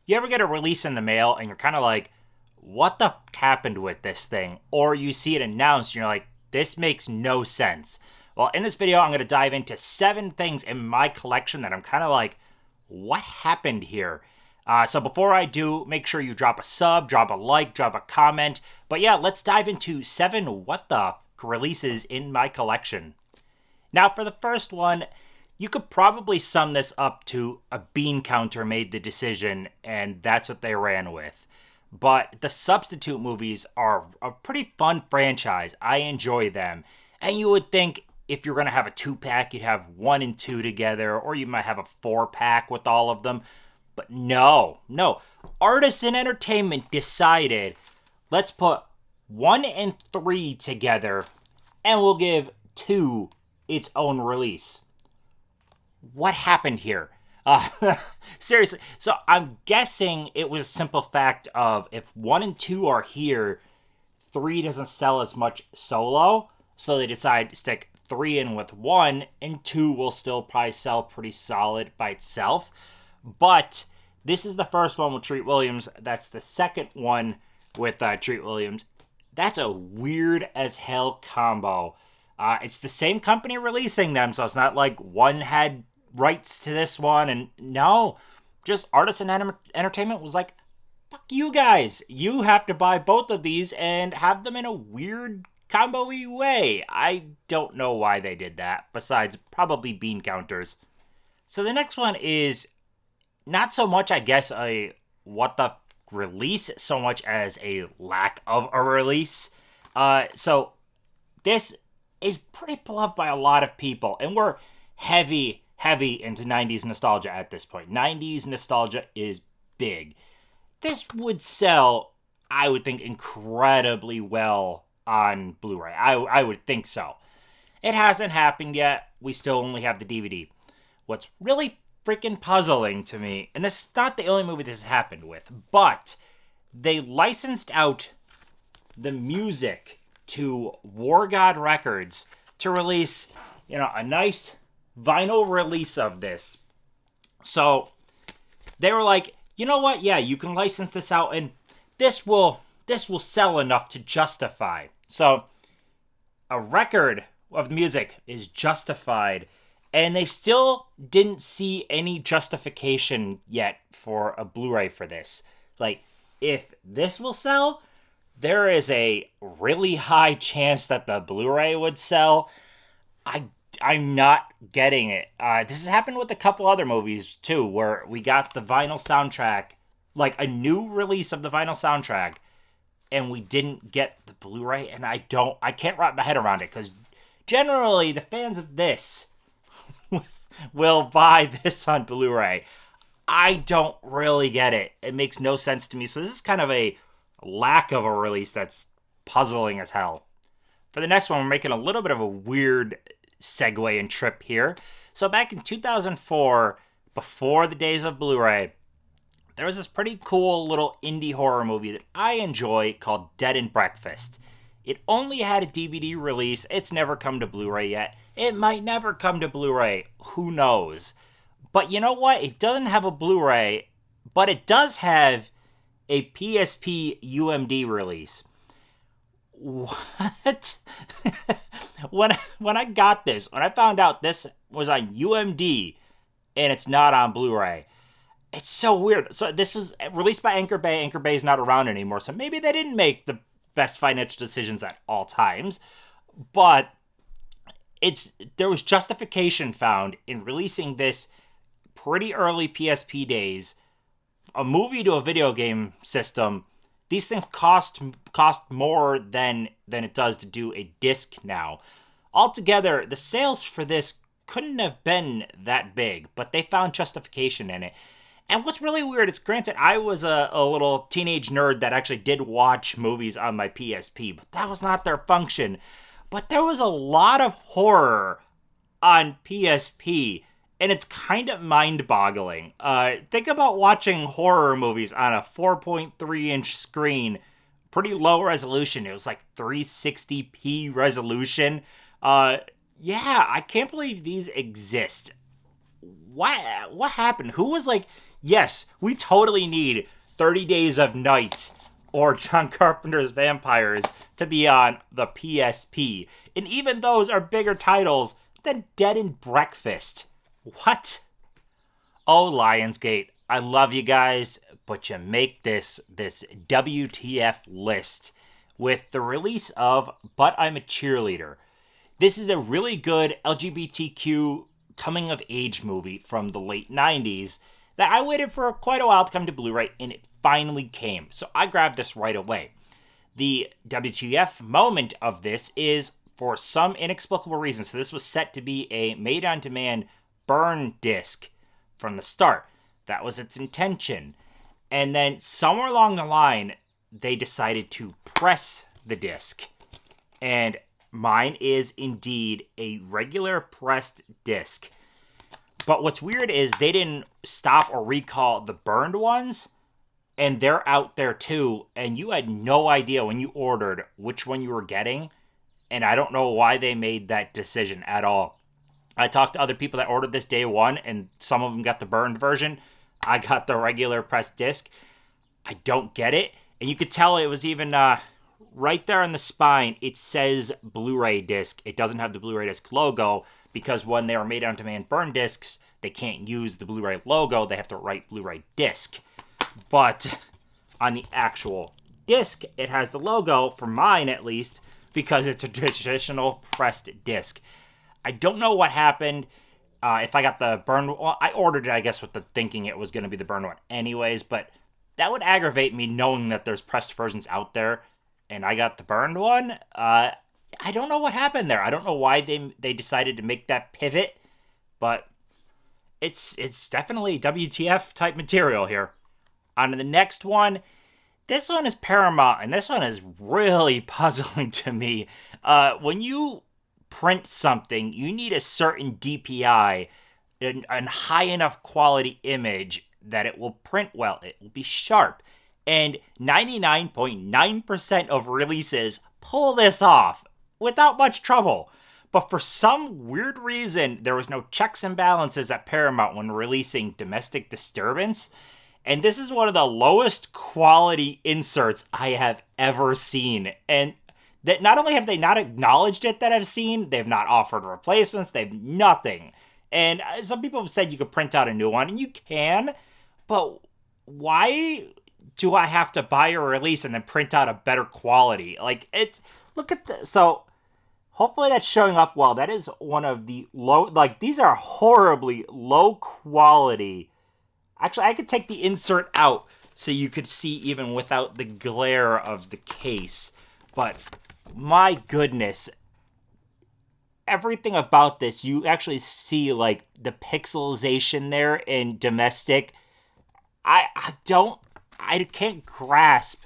You ever get a release in the mail and you're kind of like, what the happened with this thing? Or you see it announced and you're like, this makes no sense. Well, in this video, I'm going to dive into 7 things in my collection that I'm kind of like, what happened here? So before I do, make sure you drop a sub, drop a like, drop a comment. But yeah, let's dive into 7 what the releases in my collection. Now, for the first one, you could probably sum this up to a bean counter made the decision, and that's what they ran with. But the Substitute movies are a pretty fun franchise. I enjoy them. And you would think if you're going to have a 2-pack, you'd have 1 and 2 together, or you might have a 4-pack with all of them. But no. Artisan Entertainment decided, let's put 1 and 3 together, and we'll give 2 its own release. What happened here? Seriously. So I'm guessing it was a simple fact of if 1 and 2 are here, 3 doesn't sell as much solo. So they decide to stick 3 in with 1, and 2 will still probably sell pretty solid by itself. But this is the first one with Treat Williams. That's the second one with Treat Williams. That's a weird as hell combo. It's the same company releasing them, so it's not like one had rights to this one, and no, just Artisan Entertainment was like, fuck you guys, you have to buy both of these and have them in a weird combo-y way. I don't know why they did that, besides probably bean counters. So the next one is not so much, I guess, a what the release, so much as a lack of a release. So this is pretty beloved by a lot of people, and we're heavy into 90s nostalgia at this point. 90s nostalgia is big. This would sell, I would think, incredibly well on Blu-ray. I would think so. It hasn't happened yet. We still only have the DVD. What's really freaking puzzling to me, and this is not the only movie this has happened with, but they licensed out the music to War God Records to release, a nice vinyl release of this. So they were like, you know what? Yeah, you can license this out, and this will sell enough to justify. So a record of music is justified, and they still didn't see any justification yet for a Blu-ray for this. Like, if this will sell, there is a really high chance that the Blu-ray would sell. I'm not getting it. This has happened with a couple other movies, too, where we got the vinyl soundtrack, like a new release of the vinyl soundtrack, and we didn't get the Blu-ray, and I can't wrap my head around it, because generally the fans of this will buy this on Blu-ray. I don't really get it. It makes no sense to me, so this is kind of a lack of a release that's puzzling as hell. For the next one, we're making a little bit of a weird segue and trip here. So back in 2004, before the days of Blu-ray, there was this pretty cool little indie horror movie that I enjoy called Dead and Breakfast. It only had a DVD release. It's never come to Blu-ray yet. It might never come to Blu-ray. Who knows? But you know what? It doesn't have a Blu-ray, but it does have a PSP UMD release. What? when I got this, when I found out this was on UMD and it's not on Blu-ray, it's so weird. So this was released by Anchor Bay. Anchor Bay is not around anymore, so maybe they didn't make the best financial decisions at all times, but there was justification found in releasing this pretty early PSP days, a movie to a video game system. These things cost more than it does to do a disc now. Altogether, the sales for this couldn't have been that big, but they found justification in it. And what's really weird is, granted, I was a little teenage nerd that actually did watch movies on my PSP, but that was not their function. But there was a lot of horror on PSP, and it's kind of mind-boggling. Think about watching horror movies on a 4.3-inch screen, pretty low resolution. It was like 360p resolution. Yeah, I can't believe these exist. What happened? Who was like, Yes, we totally need 30 Days of Night or John Carpenter's Vampires to be on the PSP. And even those are bigger titles than Dead and Breakfast. What? Oh, Lionsgate, I love you guys, but you make this WTF list with the release of But I'm a Cheerleader. This is a really good LGBTQ coming-of-age movie from the late 90s that I waited for quite a while to come to Blu-ray, and it finally came. So I grabbed this right away. The WTF moment of this is, for some inexplicable reason, so this was set to be a made-on-demand burn disc from the start. That was its intention. And then somewhere along the line, they decided to press the disc. And mine is indeed a regular pressed disc. But what's weird is they didn't stop or recall the burned ones, and they're out there too, and you had no idea when you ordered which one you were getting, and I don't know why they made that decision at all. I talked to other people that ordered this day one, and some of them got the burned version. I got the regular pressed disc. I don't get it, and you could tell it was even right there on the spine, it says Blu-ray disc. It doesn't have the Blu-ray disc logo, because when they are made on demand burn discs, they can't use the Blu-ray logo. They have to write Blu-ray disc. But on the actual disc, it has the logo, for mine at least, because it's a traditional pressed disc. I don't know what happened. If I got the burn, well, I ordered it, I guess, with the thinking it was going to be the burn one anyways, but that would aggravate me knowing that there's pressed versions out there, and I got the burned one. I don't know what happened there. I don't know why they decided to make that pivot, but it's definitely WTF type material here. On to the next one. This one is Paramount, and this one is really puzzling to me. When you print something, you need a certain DPI, a high enough quality image that it will print well. It will be sharp. And 99.9% of releases pull this off without much trouble. But for some weird reason, there was no checks and balances at Paramount when releasing Domestic Disturbance. And this is one of the lowest quality inserts I have ever seen. And that not only have they not acknowledged it that I've seen, they've not offered replacements, they've nothing. And some people have said you could print out a new one, and you can, but why do I have to buy a release and then print out a better quality? Like, it's, look at this. So hopefully that's showing up well. That is one of the low, like, these are horribly low quality. Actually, I could take the insert out so you could see even without the glare of the case. But my goodness, everything about this, you actually see like the pixelization there in Domestic. I can't grasp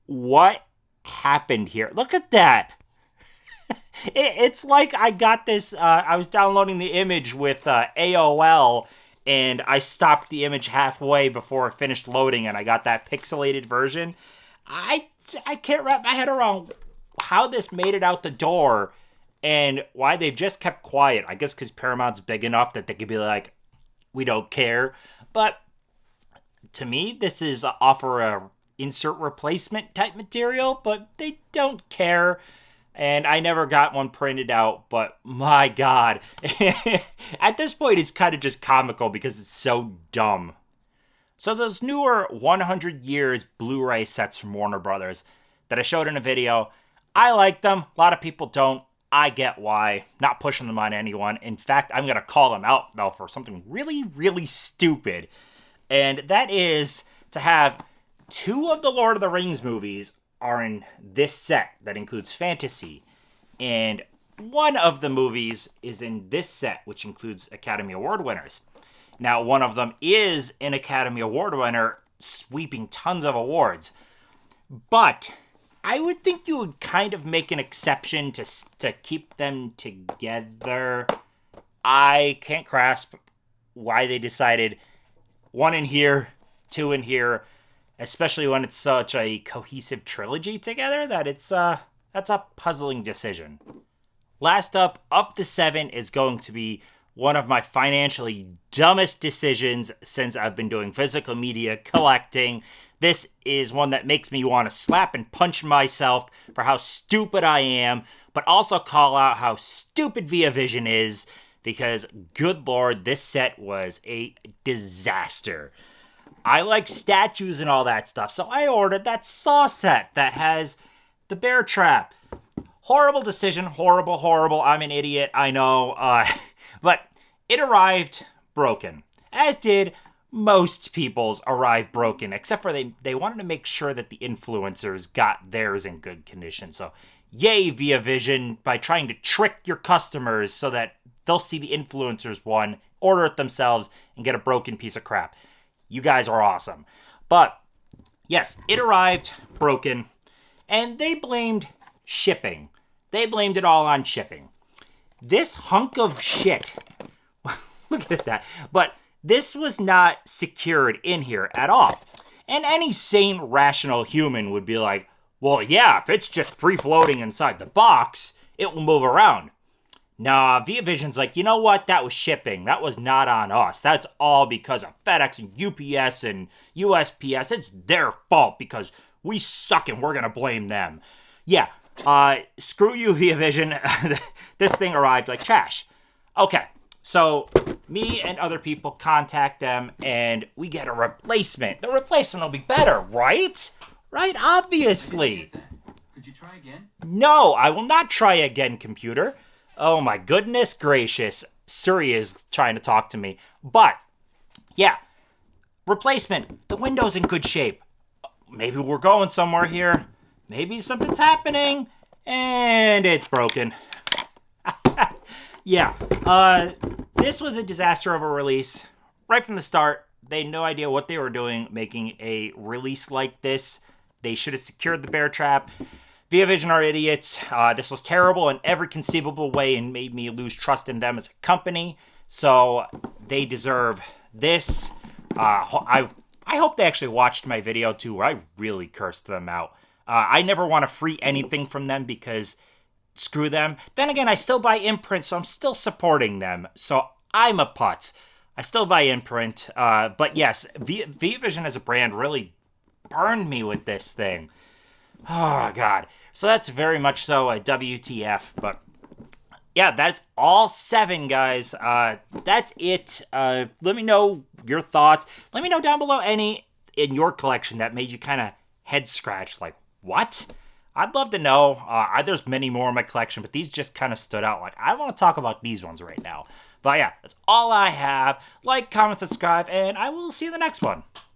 what happened here. Look at that. It's like I got this, I was downloading the image with AOL, and I stopped the image halfway before it finished loading, and I got that pixelated version. I can't wrap my head around how this made it out the door and why they've just kept quiet. I guess because Paramount's big enough that they could be like, we don't care. But to me, this is offer a insert replacement type material, but they don't care. And I never got one printed out, but my God. At this point, it's kind of just comical because it's so dumb. So those newer 100 years Blu-ray sets from Warner Brothers that I showed in a video, I like them. A lot of people don't. I get why. Not pushing them on anyone. In fact, I'm going to call them out, though, for something really, really stupid. And that is to have 2 of the Lord of the Rings movies are in this set that includes fantasy. And one of the movies is in this set, which includes Academy Award winners. Now, one of them is an Academy Award winner, sweeping tons of awards. But I would think you would kind of make an exception to keep them together. I can't grasp why they decided 1 in here, 2 in here, especially when it's such a cohesive trilogy together, that that's a puzzling decision. Last up to 7 is going to be one of my financially dumbest decisions since I've been doing physical media collecting. This is one that makes me want to slap and punch myself for how stupid I am, but also call out how stupid ViaVision is, because good lord, this set was a disaster. I like statues and all that stuff, so I ordered that Saw set that has the bear trap. Horrible decision, horrible, I'm an idiot, I know, but it arrived broken, as did most people's arrive broken, except for they wanted to make sure that the influencers got theirs in good condition. So yay, ViaVision, by trying to trick your customers so that they'll see the influencers one, order it themselves, and get a broken piece of crap. You guys are awesome. But yes, it arrived broken, and they blamed shipping. They blamed it all on shipping. This hunk of shit, look at that, but this was not secured in here at all. And any sane, rational human would be like, well, yeah, if it's just free-floating inside the box, it will move around. Nah, ViaVision's like, you know what? That was shipping. That was not on us. That's all because of FedEx and UPS and USPS. It's their fault because we suck and we're going to blame them. Yeah, screw you, ViaVision. This thing arrived like trash. Okay. So me and other people contact them, and we get a replacement. The replacement will be better, right? Right? Obviously. Could you try again? No, I will not try again, computer. Oh my goodness gracious. Siri is trying to talk to me. But, yeah. Replacement. The window's in good shape. Maybe we're going somewhere here. Maybe something's happening. And it's broken. Yeah, this was a disaster of a release. Right from the start, they had no idea what they were doing making a release like this. They should have secured the bear trap. ViaVision are idiots. This was terrible in every conceivable way and made me lose trust in them as a company. So they deserve this. I hope they actually watched my video too, where I really cursed them out. I never want to free anything from them because screw them. Then again, I still buy Imprint, so I'm still supporting them. So I'm a putz. I still buy Imprint. But yes, ViaVision as a brand really burned me with this thing. Oh, God. So that's very much so a WTF. But yeah, that's all 7, guys. That's it. Let me know your thoughts. Let me know down below any in your collection that made you kind of head scratch. Like, what? I'd love to know. There's many more in my collection, but these just kind of stood out. Like, I want to talk about these ones right now. But yeah, that's all I have. Like, comment, subscribe, and I will see you in the next one.